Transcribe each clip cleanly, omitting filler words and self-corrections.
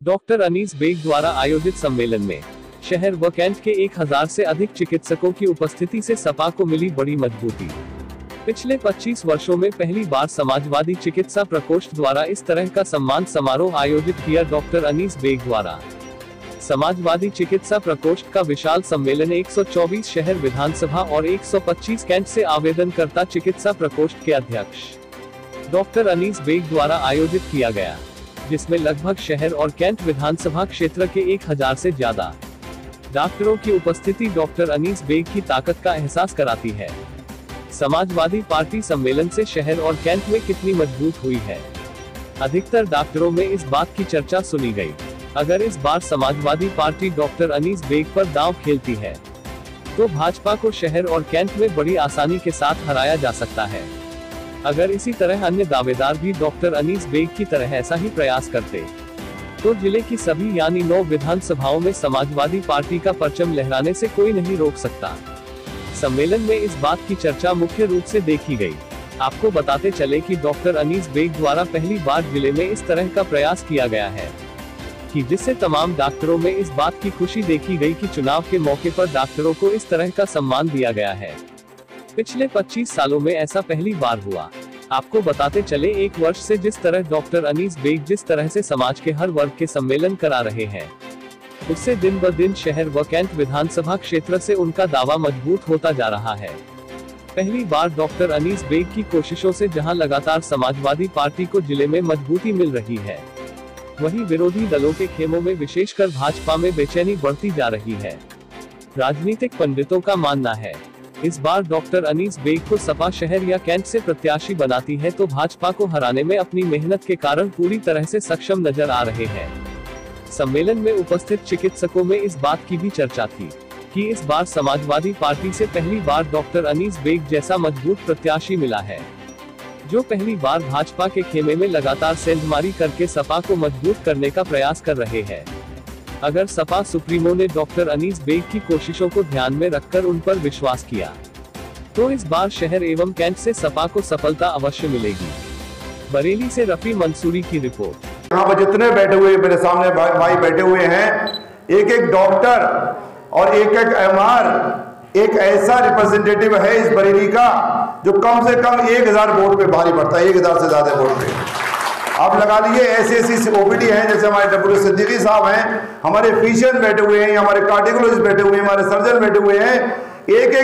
Doctor Anis bag द्वारा आयोजित सम्मेलन में शहर व कैंट के 1000 से अधिक चिकित्सकों की उपस्थिति से सपा को मिली बड़ी मजबूती। पिछले 25 वर्षों में पहली बार समाजवादी चिकित्सा प्रकोष्ठ द्वारा इस तरह का सम्मान समारोह आयोजित किया। डॉक्टर अनीस बेग द्वारा समाजवादी चिकित्सा प्रकोष्ठ का विशाल सम्मेलन 124 शहर विधानसभा और 125 कैंट से आवेदनकर्ता चिकित्सा प्रकोष्ठ के अध्यक्ष डॉक्टर अनीस बेग द्वारा आयोजित किया गया, जिसमें लगभग शहर और कैंट विधानसभा क्षेत्र के 1000 से ज्यादा डॉक्टरों की उपस्थिति डॉक्टर अनीस बेग की ताकत का एहसास कराती है। समाजवादी पार्टी सम्मेलन से शहर और कैंट में कितनी मजबूत हुई है, अधिकतर डॉक्टरों में इस बात की चर्चा सुनी गई। अगर इस बार समाजवादी पार्टी डॉक्टर अनीस बेग पर दांव खेलती है, तो भाजपा को शहर और कैंट में बड़ी आसानी के साथ हराया जा सकता है। अगर इसी तरह अन्य दावेदार भी डॉक्टर अनीस बेग की तरह ऐसा ही प्रयास करते, तो जिले की सभी यानी 9 विधानसभाओं में समाजवादी पार्टी का परचम लहराने से कोई नहीं रोक सकता। सम्मेलन में इस बात की चर्चा मुख्य रूप से देखी गई। आपको बताते चले कि डॉक्टर अनीस बेग द्वारा पहली बार जिले में इस तरह का प्रयास किया गया है, कि जिससे तमाम डॉक्टरों में इस बात की खुशी देखी गई कि चुनाव के मौके पर डॉक्टरों को इस तरह का सम्मान दिया गया है। पिछले 25 सालों में ऐसा पहली बार हुआ। आपको बताते चले, एक वर्ष से जिस तरह डॉक्टर अनीस बेग जिस तरह से समाज के हर वर्ग के सम्मेलन करा रहे हैं, उससे दिन ब दिन शहर व कैंट विधानसभा क्षेत्र से उनका दावा मजबूत होता जा रहा है। पहली बार डॉक्टर अनीस बेग की कोशिशों से जहां लगातार समाजवादी पार्टी को जिले में मजबूती मिल रही है, वहीं विरोधी दलों के खेमों में विशेषकर भाजपा में बेचैनी बढ़ती जा रही है। राजनीतिक पंडितों का मानना है, इस बार डॉक्टर अनीस बेग को सपा शहर या कैंट से प्रत्याशी बनाती है तो भाजपा को हराने में अपनी मेहनत के कारण पूरी तरह से सक्षम नजर आ रहे हैं। सम्मेलन में उपस्थित चिकित्सकों में इस बात की भी चर्चा थी कि इस बार समाजवादी पार्टी से पहली बार डॉक्टर अनीस बेग जैसा मजबूत प्रत्याशी मिला है, जो पहली बार भाजपा के खेमे में लगातार सेंधमारी करके सपा को मजबूत करने का प्रयास कर रहे हैं। अगर सपा सुप्रीमो ने डॉक्टर अनीस बेग की कोशिशों को ध्यान में रखकर उन पर विश्वास किया, तो इस बार शहर एवं कैंट से सपा को सफलता अवश्य मिलेगी। बरेली से रफी मंसूरी की रिपोर्ट। यहाँ पर जितने बैठे हुए मेरे सामने भाई बैठे हुए हैं, एक एक डॉक्टर और एक एक एमआर एक ऐसा रिप्रेजेंटेटिव है इस बरेली का जो कम से कम 1000 वोट पे भारी पड़ता है, 1000 से ज्यादा वोट पे। आप लगा लीजिए ऐसी ओपीडी हैं, जैसे हमारे डब्ल्यू सिद्दीकी साहब हैं, हमारे फिजिशियन बैठे हुए हैं, हमारे कार्डियोलॉजिस्ट बैठे हुए हैं, हमारे सर्जन बैठे हुए हैं। एक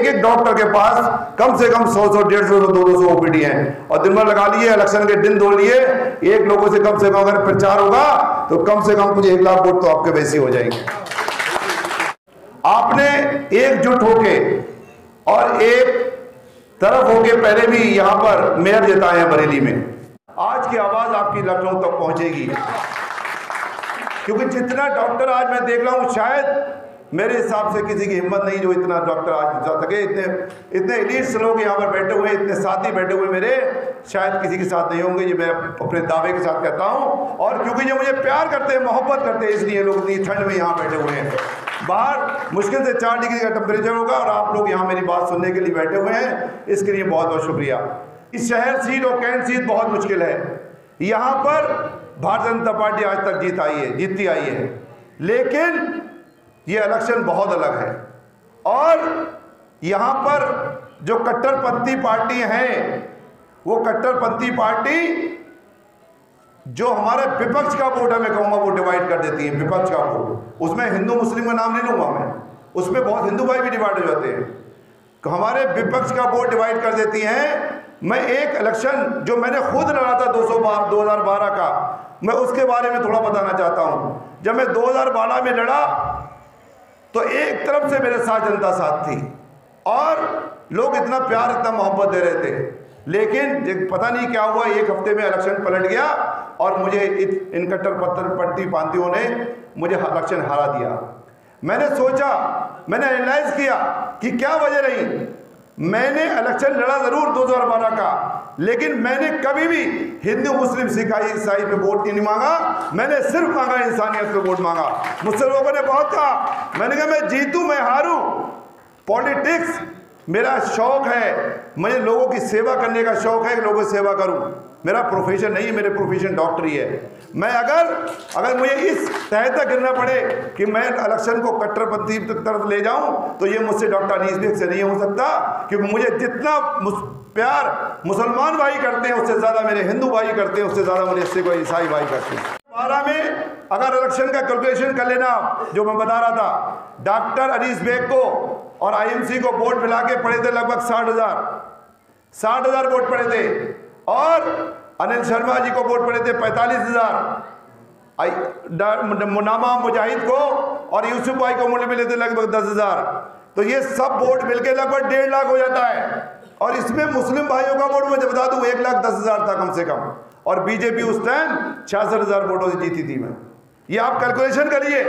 एक डॉक्टर के पास कम से कम 100 150 200 ओपीडी हैं। और दिन भर लगा लिए, इलेक्शन के दिन दो लिए, एक लोगों से कम अगर प्रचार होगा तो कम से कम कुछ 1 लाख वोट तो आपके वैसे हो जाएंगे। आपने एकजुट होके और एक तरफ होके पहले भी यहां पर मेयर जिताए हैं बरेली में। आज की आवाज आपकी लखनऊ तक पहुंचेगी, क्योंकि जितना डॉक्टर आज मैं देख रहा हूं, शायद मेरे हिसाब से किसी की हिम्मत नहीं जो इतना डॉक्टर आज जा सके। इतने एलीट्स लोग यहाँ पर बैठे हुए, इतने साथी बैठे हुए मेरे, शायद किसी के साथ नहीं होंगे, ये मैं अपने दावे के साथ कहता हूँ। और क्योंकि ये मुझे प्यार करते हैं, मोहब्बत करते हैं, इसलिए लोग इतनी ठंड में यहाँ बैठे हुए हैं। बाहर मुश्किल से 4 डिग्री का टेम्परेचर होगा और आप लोग यहाँ मेरी बात सुनने के लिए बैठे हुए हैं, इसके लिए बहुत बहुत शुक्रिया। इस शहर सीट और कैंट सीट बहुत मुश्किल है। यहाँ पर भारतीय जनता पार्टी आज तक जीतती आई है, लेकिन ये इलेक्शन बहुत अलग है। और यहाँ पर जो कट्टरपंथी पार्टी हैं, वो कट्टरपंथी पार्टी जो हमारे विपक्ष का वोट है, मैं कहूँगा वो डिवाइड कर देती है। विपक्ष का वोट, उसमें हिंदू मुस्लिम का नाम नहीं लूँगा मैं, उसमें बहुत हिंदू भाई भी डिवाइड हो जाते हैं। हमारे विपक्ष का वोट डिवाइड कर देती हैं। मैं एक इलेक्शन जो मैंने खुद लड़ा था 2012 का, मैं उसके बारे में थोड़ा बताना चाहता हूँ। जब मैं 2012 में लड़ा तो एक तरफ से मेरे साथ जनता साथ थी और लोग इतना प्यार इतना मोहब्बत दे रहे थे, लेकिन पता नहीं क्या हुआ, एक हफ्ते में इलेक्शन पलट गया और मुझे इन कट्टरपंथी पार्टियों ने मुझे इलेक्शन हरा दिया। मैंने सोचा, मैंने एनालाइज किया कि क्या वजह रही। मैंने इलेक्शन लड़ा जरूर 2012 का, लेकिन मैंने कभी भी हिंदू मुस्लिम सिख ईसाई पे वोट नहीं मांगा। मैंने सिर्फ मांगा इंसानियत पे वोट मांगा। मुझसे लोगों ने बहुत कहा, मैंने कहा मैं जीतूं मैं हारूं, पॉलिटिक्स मेरा शौक है, मुझे लोगों की सेवा करने का शौक है कि लोगों की सेवा करूं। मेरा प्रोफेशन नहीं है, मेरे प्रोफेशन डॉक्टरी है। मैं अगर मुझे इस तह तक गिरना पड़े कि मैं इलेक्शन को कट्टरपंथी की तरफ ले जाऊं, तो ये मुझसे डॉक्टर अनीस बेग से नहीं हो सकता, क्योंकि मुझे जितना प्यार मुसलमान भाई करते हैं उससे ज़्यादा मेरे हिंदू भाई करते हैं, उससे ज़्यादा मेरे सिख और ईसाई भाई करते हैं। 12 में अगर इलेक्शन का कैलकुलेशन कर लेना, जो मैं बता रहा था, डॉक्टर अनीस बेग को और आईएमसी को वोट मिला के पड़े थे लगभग 60,000 वोट पड़े थे, और अनिल शर्मा जी को वोट पड़े थे 45,000, मुनामा मुजाहिद को और यूसुफ भाई को वोट मिले थे लगभग 10,000। तो ये सब वोट मिलके लगभग 1.5 लाख हो जाता है, और इसमें मुस्लिम भाइयों का वोट मैं बता दूं 1,10,000 था कम से कम, और बीजेपी उस टाइम 66,000 वोटों से जीती थी। मैं ये आप कैलकुलेशन करिए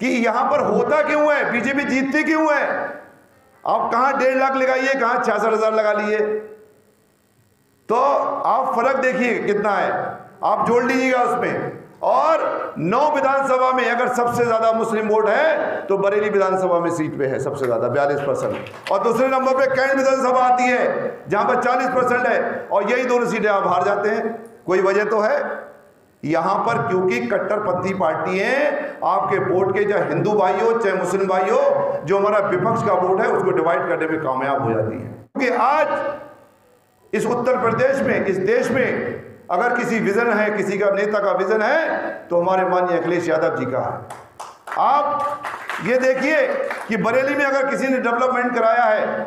कि यहां पर होता क्यों है, बीजेपी जीतती क्यों है। आप कहां 1.5 लाख लगाइए, कहां 66,000 लगा लिए, तो आप फर्क देखिए कितना है, आप जोड़ लीजिएगा उसमें। और 9 विधानसभा में अगर सबसे ज्यादा मुस्लिम वोट है तो बरेली विधानसभा में सीट पे है सबसे ज्यादा 42%, और दूसरे नंबर पे कैंट विधानसभा आती है जहां पर 40% है, और यही दोनों सीटें आप हार जाते हैं। कोई वजह तो है यहां पर, क्योंकि कट्टरपंथी पार्टी है, आपके वोट के चाहे हिंदू भाई हो चाहे मुस्लिम भाई हो, जो हमारा विपक्ष का वोट है उसको डिवाइड करने में कामयाब हो जाती है। क्योंकि आज इस उत्तर प्रदेश में, इस देश में अगर किसी विजन है, किसी का नेता का विजन है, तो हमारे माननीय अखिलेश यादव जी का है। आप ये देखिए कि बरेली में अगर किसी ने डेवलपमेंट कराया है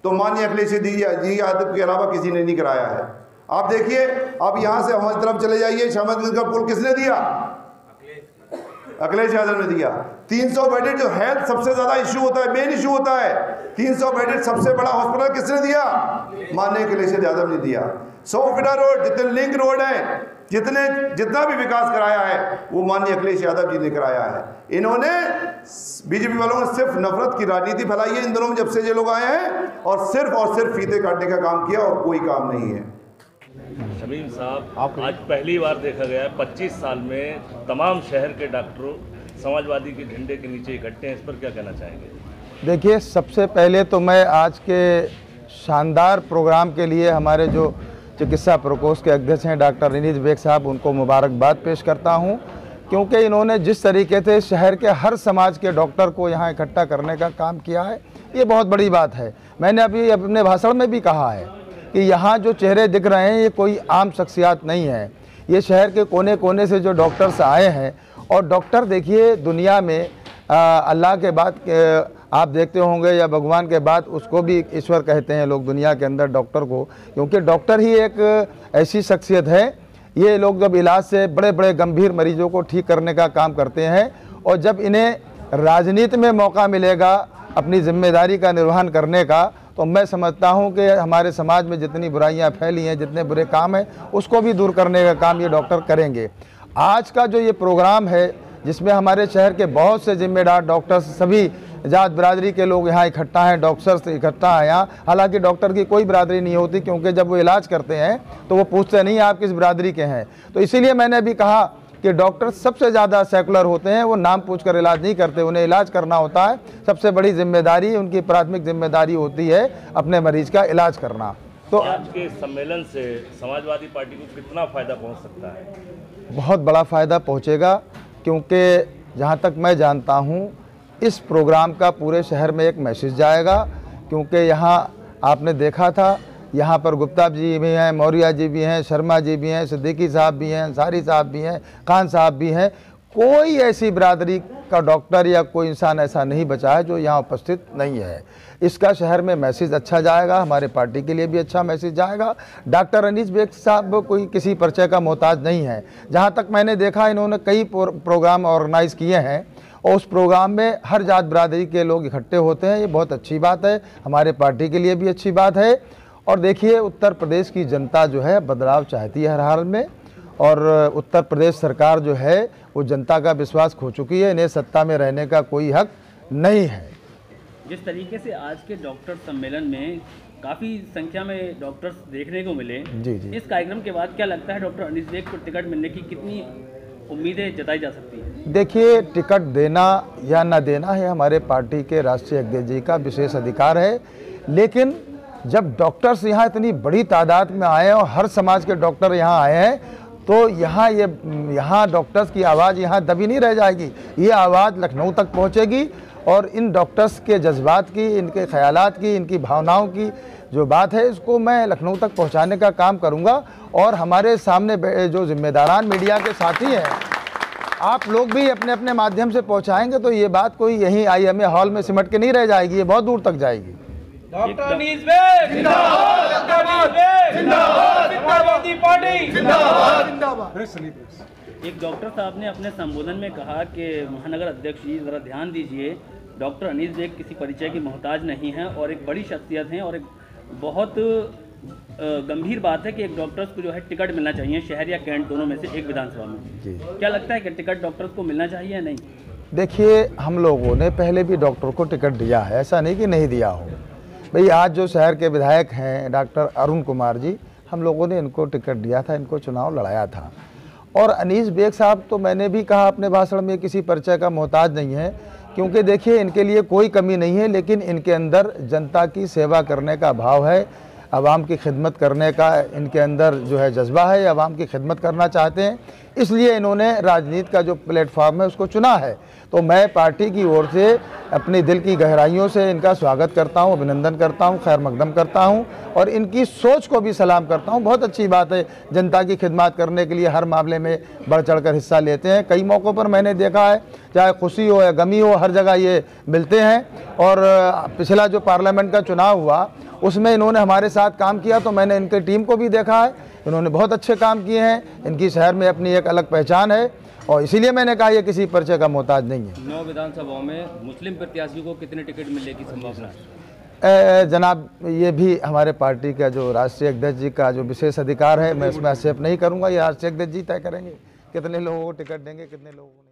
तो माननीय अखिलेश जी यादव के अलावा किसी ने नहीं कराया है। आप देखिए, आप यहां से हमारी तरफ चले जाइए, शाहमदगंज का पुल किसने दिया? अखिलेश यादव ने दिया। 300 बेडेड जो हेल्थ सबसे ज्यादा इश्यू होता है, मेन इश्यू होता है, 300 बेडेड सबसे बड़ा हॉस्पिटल किसने दिया? माननीय अखिलेश यादव ने दिया। 100 फीटा रोड, जितने लिंक रोड है, जितना भी विकास कराया है वो माननीय अखिलेश यादव जी ने कराया है। इन्होंने, बीजेपी वालों ने सिर्फ नफरत की राजनीति फैलाई है इन दोनों में जब से ये लोग आए हैं, और सिर्फ फीते काटने का काम किया और कोई काम नहीं है। शमीम साहब, आज पहली बार देखा गया है 25 साल में तमाम शहर के डॉक्टरों समाजवादी के झंडे के नीचे इकट्ठे हैं, इस पर क्या कहना चाहेंगे? देखिए, सबसे पहले तो मैं आज के शानदार प्रोग्राम के लिए हमारे जो चिकित्सा प्रकोष्ठ के अध्यक्ष हैं डॉक्टर अनीस बेग साहब, उनको मुबारकबाद पेश करता हूं, क्योंकि इन्होंने जिस तरीके से शहर के हर समाज के डॉक्टर को यहां इकट्ठा करने का काम किया है, ये बहुत बड़ी बात है। मैंने अभी अपने भाषण में भी कहा है कि यहाँ जो चेहरे दिख रहे हैं ये कोई आम शख्सियात नहीं है, ये शहर के कोने कोने से जो डॉक्टर्स आए हैं। और डॉक्टर देखिए, दुनिया में अल्लाह के बाद आप देखते होंगे या भगवान के बाद उसको भी ईश्वर कहते हैं लोग दुनिया के अंदर डॉक्टर को, क्योंकि डॉक्टर ही एक ऐसी शख्सियत है, ये लोग जब इलाज से बड़े बड़े गंभीर मरीजों को ठीक करने का काम करते हैं, और जब इन्हें राजनीति में मौका मिलेगा अपनी जिम्मेदारी का निर्वहन करने का, तो मैं समझता हूं कि हमारे समाज में जितनी बुराइयां फैली हैं, जितने बुरे काम हैं, उसको भी दूर करने का काम ये डॉक्टर करेंगे। आज का जो ये प्रोग्राम है, जिसमें हमारे शहर के बहुत से जिम्मेदार डॉक्टर्स, सभी जात बिरादरी के लोग यहाँ इकट्ठा हैं, डॉक्टर्स इकट्ठा हैं यहाँ। हालांकि डॉक्टर की कोई बिरादरी नहीं होती, क्योंकि जब वो इलाज करते हैं तो वो पूछते नहीं आप किस बिरादरी के हैं। तो इसीलिए मैंने अभी कहा कि डॉक्टर सबसे ज़्यादा सेकुलर होते हैं, वो नाम पूछकर इलाज नहीं करते, उन्हें इलाज करना होता है। सबसे बड़ी जिम्मेदारी, उनकी प्राथमिक जिम्मेदारी होती है अपने मरीज का इलाज करना। तो आज के सम्मेलन से समाजवादी पार्टी को कितना फ़ायदा पहुंच सकता है? बहुत बड़ा फ़ायदा पहुंचेगा, क्योंकि जहां तक मैं जानता हूं इस प्रोग्राम का पूरे शहर में एक मैसेज जाएगा। क्योंकि यहां आपने देखा था, यहाँ पर गुप्ता जी भी हैं, मौर्य जी भी हैं, शर्मा जी भी हैं, सिद्दीकी साहब भी हैं, अंसारी साहब भी हैं, खान साहब भी हैं। कोई ऐसी बिरादरी का डॉक्टर या कोई इंसान ऐसा नहीं बचा है जो यहाँ उपस्थित नहीं है। इसका शहर में मैसेज अच्छा जाएगा, हमारे पार्टी के लिए भी अच्छा मैसेज जाएगा। डॉक्टर अनीस बेग साहब कोई किसी परिचय का मोहताज नहीं है। जहाँ तक मैंने देखा, इन्होंने कई प्रोग्राम ऑर्गेनाइज़ किए हैं, और उस प्रोग्राम में हर जात बिरादरी के लोग इकट्ठे होते हैं। ये बहुत अच्छी बात है, हमारे पार्टी के लिए भी अच्छी बात है। और देखिए, उत्तर प्रदेश की जनता जो है बदलाव चाहती है हर हाल में, और उत्तर प्रदेश सरकार जो है वो जनता का विश्वास खो चुकी है, इन्हें सत्ता में रहने का कोई हक नहीं है। जिस तरीके से आज के डॉक्टर सम्मेलन में काफ़ी संख्या में डॉक्टर्स देखने को मिले, जी जी, इस कार्यक्रम के बाद क्या लगता है डॉक्टर अनीस बेग को टिकट मिलने की कितनी उम्मीदें जताई जा सकती हैं? देखिए, टिकट देना या न देना है हमारे पार्टी के राष्ट्रीय अध्यक्ष जी का विशेष अधिकार है, लेकिन जब डॉक्टर्स यहाँ इतनी बड़ी तादाद में आए और हर समाज के डॉक्टर यहाँ आए हैं, तो यहाँ डॉक्टर्स की आवाज़ यहाँ दबी नहीं रह जाएगी, ये आवाज़ लखनऊ तक पहुँचेगी और इन डॉक्टर्स के जज्बात की, इनके ख़यालात की, इनकी भावनाओं की जो बात है, इसको मैं लखनऊ तक पहुँचाने का काम करूँगा। और हमारे सामने जो जिम्मेदारान मीडिया के साथी हैं, आप लोग भी अपने अपने माध्यम से पहुँचाएंगे तो ये बात कोई यहीं IMA हॉल में सिमट के नहीं रह जाएगी, ये बहुत दूर तक जाएगी। डॉक्टर अनीस बेग जिंदाबाद, डॉक्टर अनीस बेग जिंदाबाद, समाजवादी पार्टी जिंदाबाद, जिंदाबाद। एक डॉक्टर साहब ने अपने संबोधन में कहा कि महानगर अध्यक्ष जी ज़रा ध्यान दीजिए, डॉक्टर अनीस बेग किसी परिचय की मोहताज नहीं हैं और एक बड़ी शख्सियत हैं और एक बहुत गंभीर बात है कि एक डॉक्टर्स को जो है टिकट मिलना चाहिए, शहर या कैंट दोनों में से एक विधानसभा में। क्या लगता है कि टिकट डॉक्टर्स को मिलना चाहिए या नहीं? देखिए, हम लोगों ने पहले भी डॉक्टर को टिकट दिया है, ऐसा नहीं कि नहीं दिया हो। भाई आज जो शहर के विधायक हैं डॉक्टर अरुण कुमार जी, हम लोगों ने इनको टिकट दिया था, इनको चुनाव लड़ाया था। और अनीस बेग साहब तो मैंने भी कहा अपने भाषण में किसी परिचय का मोहताज नहीं है, क्योंकि देखिए इनके लिए कोई कमी नहीं है, लेकिन इनके अंदर जनता की सेवा करने का भाव है, आवाम की खिदमत करने का इनके अंदर जो है जज्बा है, आवाम की खिदमत करना चाहते हैं, इसलिए इन्होंने राजनीति का जो प्लेटफॉर्म है उसको चुना है। तो मैं पार्टी की ओर से अपने दिल की गहराइयों से इनका स्वागत करता हूं, अभिनंदन करता हूं, खैर मकदम करता हूं और इनकी सोच को भी सलाम करता हूं। बहुत अच्छी बात है, जनता की खिदमत करने के लिए हर मामले में बढ़ चढ़ कर हिस्सा लेते हैं। कई मौक़ों पर मैंने देखा है, चाहे खुशी हो या गमी हो, हर जगह ये मिलते हैं। और पिछला जो पार्लियामेंट का चुनाव हुआ उसमें इन्होंने हमारे साथ काम किया, तो मैंने इनकी टीम को भी देखा है, इन्होंने बहुत अच्छे काम किए हैं। इनकी शहर में अपनी एक अलग पहचान है और इसीलिए मैंने कहा ये किसी परिचय का मोहताज नहीं है। 9 विधानसभाओं में मुस्लिम प्रत्याशियों को कितने टिकट मिलने की संभावना है? जनाब, ये भी हमारे पार्टी का जो राष्ट्रीय अध्यक्ष जी का जो विशेष अधिकार है, मैं इसमें आक्षेप नहीं करूँगा। ये राष्ट्रीय अध्यक्ष जी तय करेंगे कितने लोगों को टिकट देंगे, कितने लोगों को नहीं।